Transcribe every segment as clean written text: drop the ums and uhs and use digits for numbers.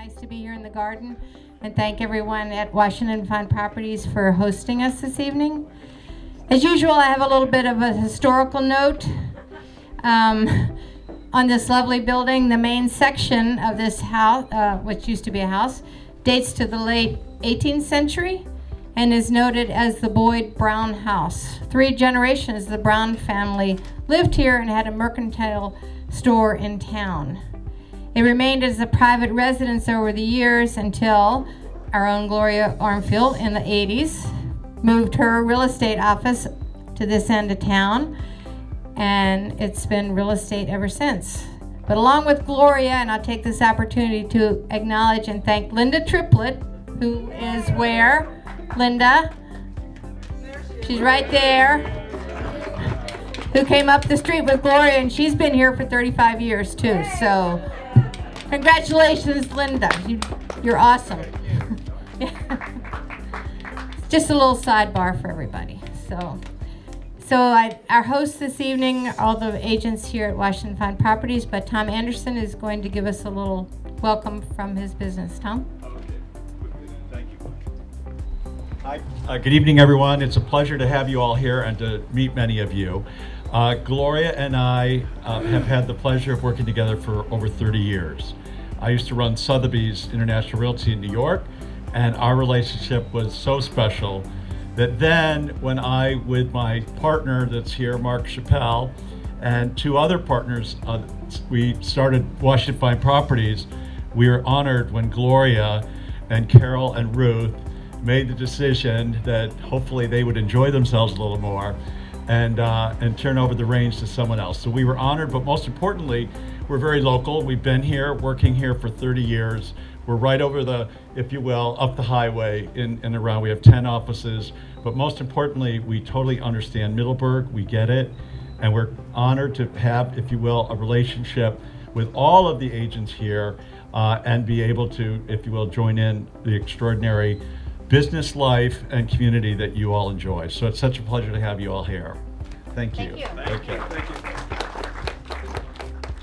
Nice to be here in the garden, and thank everyone at Washington Fine Properties for hosting us this evening. As usual, I have a little bit of a historical note on this lovely building. The main section of this house, which used to be a house, dates to the late 18th century and is noted as the Boyd Brown House. 3 generations of the Brown family lived here and had a mercantile store in town. It remained as a private residence over the years until our own Gloria Armfield in the 80s moved her real estate office to this end of town, and it's been real estate ever since. But along with Gloria, and I'll take this opportunity to acknowledge and thank Linda Triplett, who is where? Linda? She's right there. Who came up the street with Gloria, and she's been here for 35 years too, so congratulations, Linda. You're awesome. Just a little sidebar for everybody. Our host this evening, all the agents here at Washington Fine Properties, but Tom Anderson is going to give us a little welcome from his business. Tom? Okay. Thank you. Hi. Good evening, everyone. It's a pleasure to have you all here and to meet many of you. Gloria and I have had the pleasure of working together for over 30 years. I used to run Sotheby's International Realty in New York, and our relationship was so special that then when I, with my partner that's here, Mark Chappelle, and 2 other partners, we started Washington Fine Properties. We were honored when Gloria and Carol and Ruth made the decision that hopefully they would enjoy themselves a little more and turn over the reins to someone else. So we were honored, but most importantly, we're very local. We've been here, working here for 30 years. We're right over the, if you will, up the highway in and around. We have 10 offices, but most importantly, we totally understand Middleburg. We get it, and we're honored to have, if you will, a relationship with all of the agents here and be able to, if you will, join in the extraordinary business life and community that you all enjoy. So it's such a pleasure to have you all here. Thank you. Thank you. Thank you.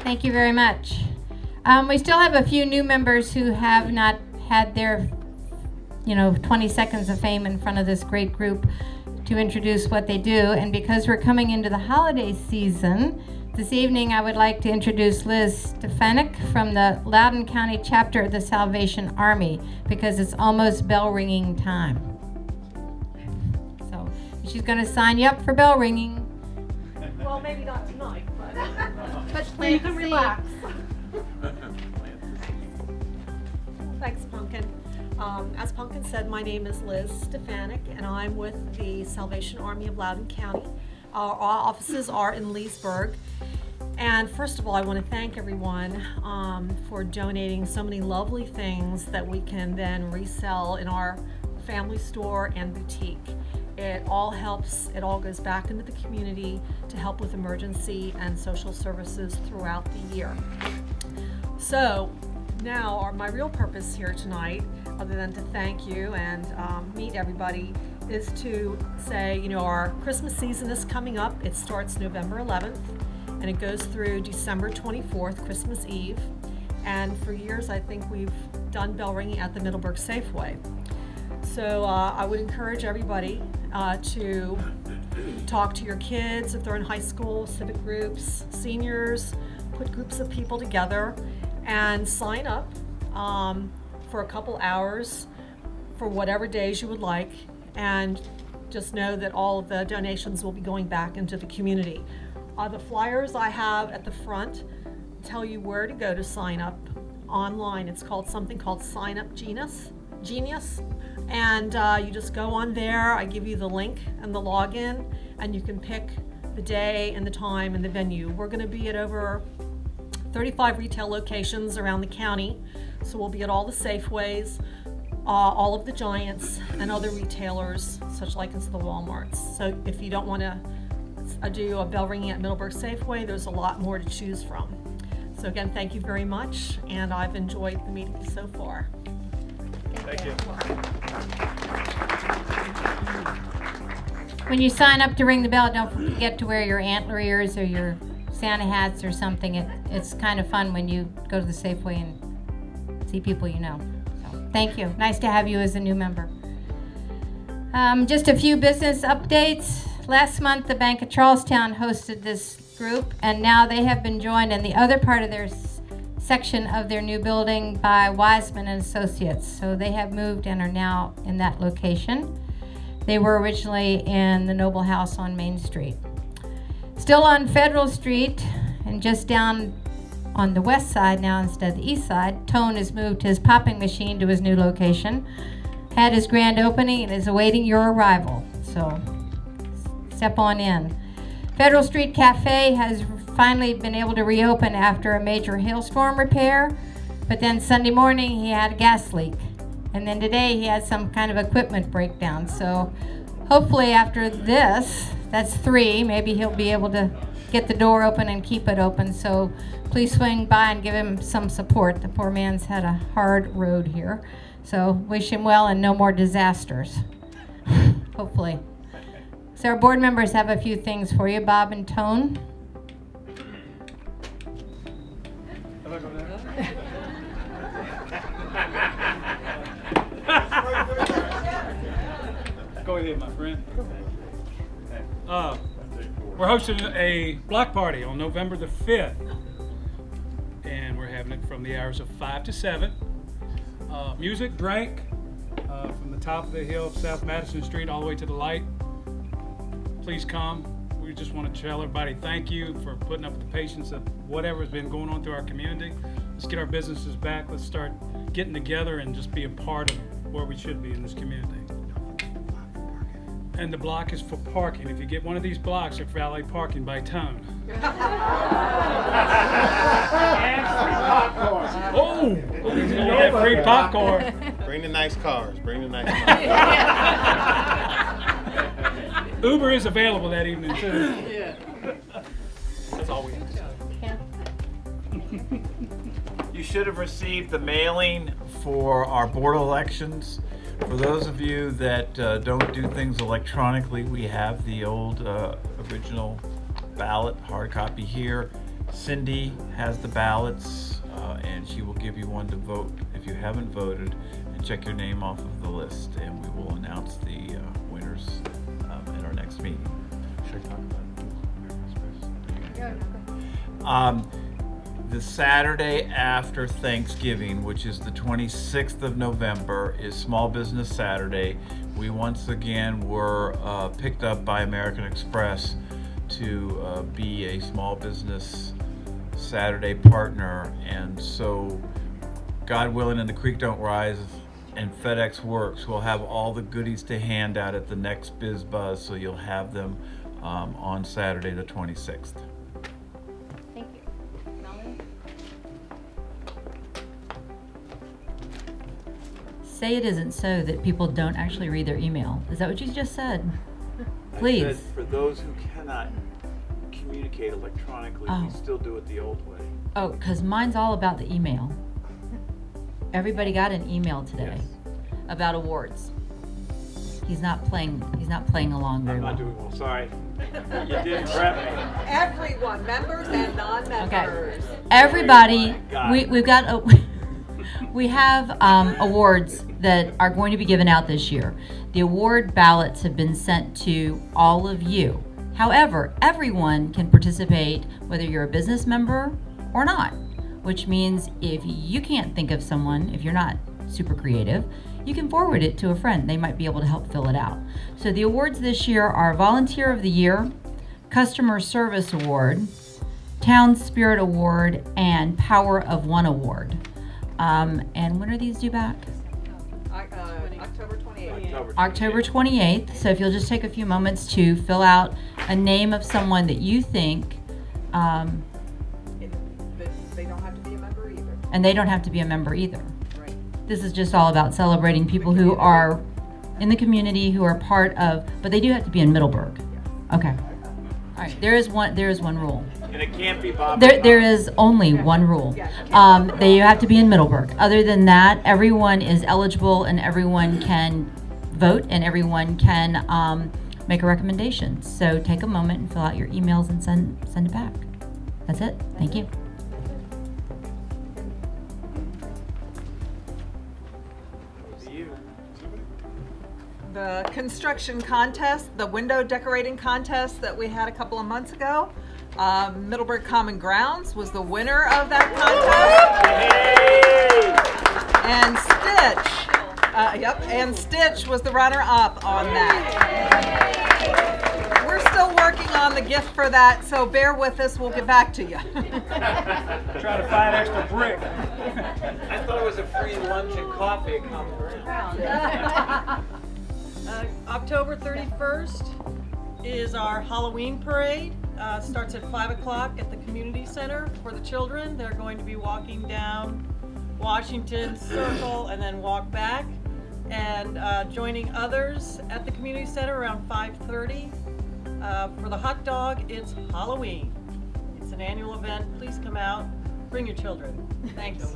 Thank you very much. We still have a few new members who have not had their 20 seconds of fame in front of this great group to introduce what they do. And because we're coming into the holiday season, this evening I would like to introduce Liz Stefanik from the Loudoun County chapter of the Salvation Army, because it's almost bell ringing time. So she's going to sign you up for bell ringing. Well, maybe not tonight, but But you can relax. Thanks, Pumpkin. As Pumpkin said, my name is Liz Stefanik, and I'm with the Salvation Army of Loudoun County. Our offices are in Leesburg. And first of all, I want to thank everyone for donating so many lovely things that we can then resell in our family store and boutique. It all helps, it all goes back into the community to help with emergency and social services throughout the year. So now my real purpose here tonight, other than to thank you and meet everybody, is to say, our Christmas season is coming up. It starts November 11th and it goes through December 24th, Christmas Eve. And for years, I think we've done bell ringing at the Middleburg Safeway. So I would encourage everybody to talk to your kids if they're in high school, civic groups, seniors, put groups of people together and sign up for a couple hours for whatever days you would like, and just know that all of the donations will be going back into the community. The flyers I have at the front tell you where to go to sign up online. It's called something called Sign Up Genius. And you just go on there. I give you the link and the login, and you can pick the day and the time and the venue. We're going to be at over 35 retail locations around the county, so we'll be at all the Safeways, all of the Giants, and other retailers, such like as the Walmarts. So if you don't want to do a bell ringing at Middleburg Safeway, there's a lot more to choose from. So again, thank you very much, and I've enjoyed the meeting so far. Thank you. When you sign up to ring the bell, don't forget to wear your antler ears or your Santa hats or something. It's kind of fun when you go to the Safeway and see people you know. So thank you. Nice to have you as a new member. Just a few business updates. Last month, the Bank of Charlestown hosted this group, and now they have been joined in the other part of their section of their new building by Wiseman and Associates. So they have moved and are now in that location. They were originally in the Noble House on Main Street. Still on Federal Street, and just down on the west side now instead of the east side, Tone has moved his popping machine to his new location, had his grand opening, and is awaiting your arrival. So step on in. Federal Street Cafe has finally been able to reopen after a major hailstorm repair, but then Sunday morning he had a gas leak, and then today he had some kind of equipment breakdown. So hopefully after this, that's 3, maybe he'll be able to get the door open and keep it open. So please swing by and give him some support. The poor man's had a hard road here. So wish him well and no more disasters, hopefully. So our board members have a few things for you, Bob and Tone. Go ahead, my friend. We're hosting a block party on November the 5th, and we're having it from the hours of 5 to 7. Music, drink, from the top of the hill of South Madison Street all the way to the light. Please come. We just want to tell everybody thank you for putting up with the patience of whatever's been going on through our community. Let's get our businesses back. Let's start getting together and just be a part of where we should be in this community. And the block is for parking. If you get one of these blocks, they're valet parking by Tone. Oh, you get free popcorn. Bring the nice cars. Bring the nice cars. Uber is available that evening too. Yeah. That's all we have to say. You should have received the mailing for our board elections. For those of you that don't do things electronically, we have the old original ballot hard copy here. Cindy has the ballots and she will give you one to vote if you haven't voted, and check your name off of the list, and we will announce the winners at our next meeting. Should I talk about it? The Saturday after Thanksgiving, which is the 26th of November, is Small Business Saturday. We once again were picked up by American Express to be a Small Business Saturday partner, and so God willing and the creek don't rise and FedEx Works will have all the goodies to hand out at the next Biz Buzz, so you'll have them on Saturday the 26th. Say it isn't so that people don't actually read their email. Is that what you just said? Please. I said for those who cannot communicate electronically, we still do it the old way. Oh, because mine's all about the email. Everybody got an email today about awards. He's not playing along very well. I'm not doing well, sorry. You didn't prep me. Everyone, members and non-members. Okay. Everybody, we've got we have awards that are going to be given out this year. The award ballots have been sent to all of you. However, everyone can participate, whether you're a business member or not, which means if you can't think of someone, if you're not super creative, you can forward it to a friend. They might be able to help fill it out. So the awards this year are Volunteer of the Year, Customer Service Award, Town Spirit Award, and Power of One Award. And when are these due back? October 28th. October 28th. So if you'll just take a few moments to fill out a name of someone that you think. They don't have to be a member either. And they don't have to be a member either. Right. This is just all about celebrating people who are in the community, who are part of, but they do have to be in Middleburg. Okay. All right. There is one rule. And it can't be Bob. There is only one rule. They have to be in Middleburg. Other than that, everyone is eligible and everyone can vote and everyone can make a recommendation. So take a moment and fill out your emails and send it back. That's it. Thank you. The construction contest, the window decorating contest that we had a couple of months ago. Middleburg Common Grounds was the winner of that contest. And Stitch was the runner-up on that. We're still working on the gift for that, so bear with us, we'll get back to you. Try to find extra brick. I thought it was a free lunch and coffee at Common Ground. October 31st is our Halloween parade. Starts at 5 o'clock at the community center for the children. They're going to be walking down Washington Circle and then walk back, and joining others at the community center around 5:30. For the hot dog, it's Halloween. It's an annual event. Please come out. Bring your children. Thanks.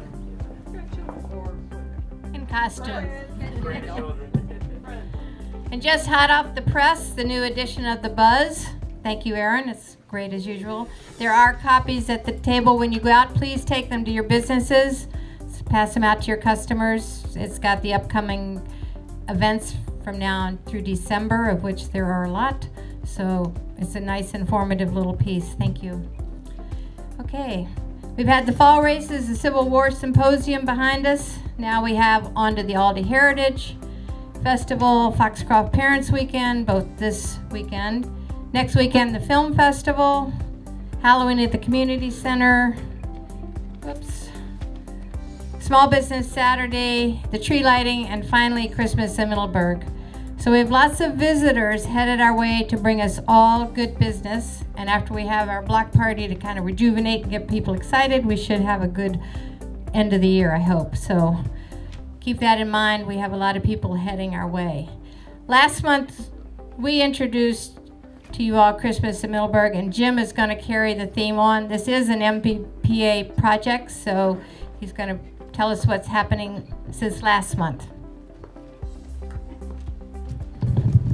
In costume. And just hot off the press, the new edition of The Buzz. Thank you, Aaron. It's great as usual. There are copies at the table when you go out. Please take them to your businesses. Pass them out to your customers. It's got the upcoming events from now on through December, of which there are a lot. So it's a nice, informative little piece. Thank you. Okay. We've had the fall races, the Civil War Symposium behind us. Now we have on to the Aldi Heritage Festival, Foxcroft Parents Weekend, both this weekend. Next weekend, the Film Festival, Halloween at the Community Center, whoops, Small Business Saturday, the tree lighting, and finally Christmas in Middleburg. So we have lots of visitors headed our way to bring us all good business. And after we have our block party to kind of rejuvenate and get people excited, we should have a good end of the year, I hope. So keep that in mind. We have a lot of people heading our way. Last month, we introduced to you all Christmas in Middleburg, and Jim is going to carry the theme on. This is an MPPA project, so he's going to tell us what's happening since last month.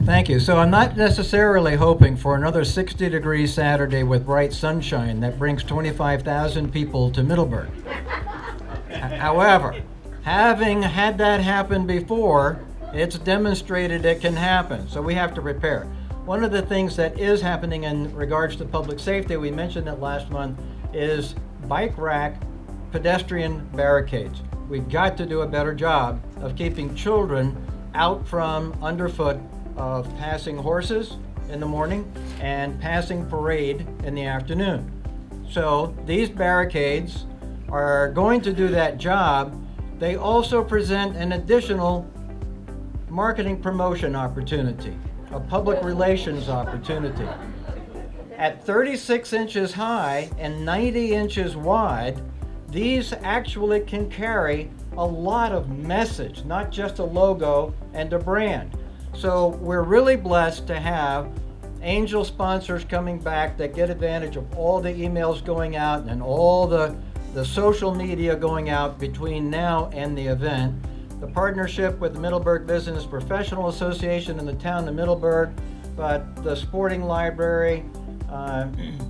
Thank you. So I'm not necessarily hoping for another 60-degree Saturday with bright sunshine that brings 25,000 people to Middleburg. However, having had that happen before, it's demonstrated it can happen, so we have to prepare. One of the things that is happening in regards to public safety, we mentioned it last month, is bike rack pedestrian barricades. We've got to do a better job of keeping children out from underfoot of passing horses in the morning and passing parade in the afternoon. So these barricades are going to do that job. They also present an additional marketing promotion opportunity, a public relations opportunity. At 36 inches high and 90 inches wide, these actually can carry a lot of message, not just a logo and a brand. So we're really blessed to have angel sponsors coming back that get advantage of all the emails going out and all the social media going out between now and the event. The partnership with the Middleburg Business Professional Association in the town of Middleburg, but the Sporting Library,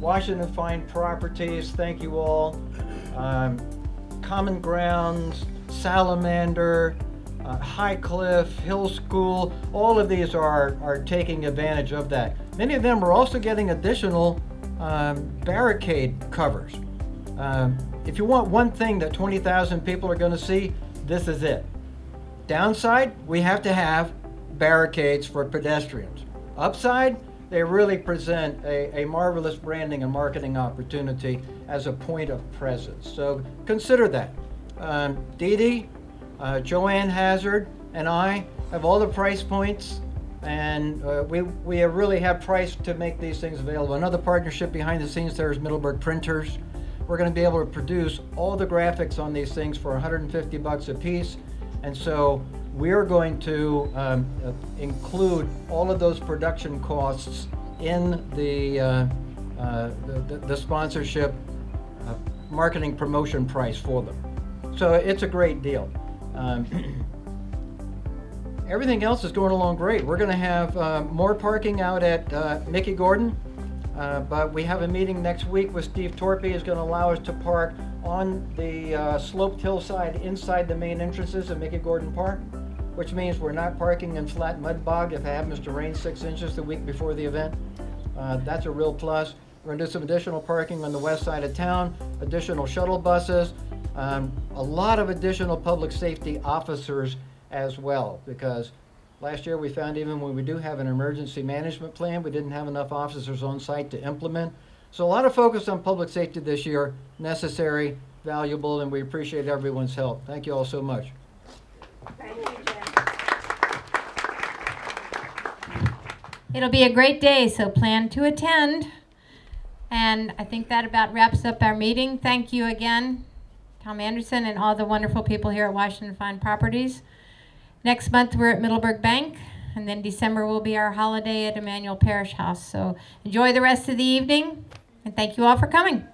Washington Fine Properties, thank you all, Common Grounds, Salamander, High Cliff, Hill School, all of these are taking advantage of that. Many of them are also getting additional barricade covers. If you want one thing that 20,000 people are going to see, this is it. Downside, we have to have barricades for pedestrians. Upside, they really present a marvelous branding and marketing opportunity as a point of presence. So consider that. Dee Dee, Joanne Hazard, and I have all the price points, and we really have priced to make these things available. Another partnership behind the scenes there is Middleburg Printers. We're going to be able to produce all the graphics on these things for 150 bucks a piece, and so we're going to include all of those production costs in the sponsorship marketing promotion price for them. So it's a great deal. Everything else is going along great. We're going to have more parking out at Mickey Gordon, but we have a meeting next week with Steve Torpy. Is going to allow us to park on the sloped hillside inside the main entrances of Mickey Gordon Park. which means we're not parking in flat mud bog if it happens to rain 6 inches the week before the event. That's a real plus. We're going to do some additional parking on the west side of town, additional shuttle buses, a lot of additional public safety officers as well, because last year we found even when we do have an emergency management plan, we didn't have enough officers on site to implement. So a lot of focus on public safety this year, necessary, valuable, and we appreciate everyone's help. Thank you all so much. Thank you, Jim. It'll be a great day, so plan to attend. And I think that about wraps up our meeting. Thank you again, Tom Anderson, and all the wonderful people here at Washington Fine Properties. Next month, we're at Middleburg Bank, and then December will be our holiday at Emmanuel Parish House. So enjoy the rest of the evening, and thank you all for coming.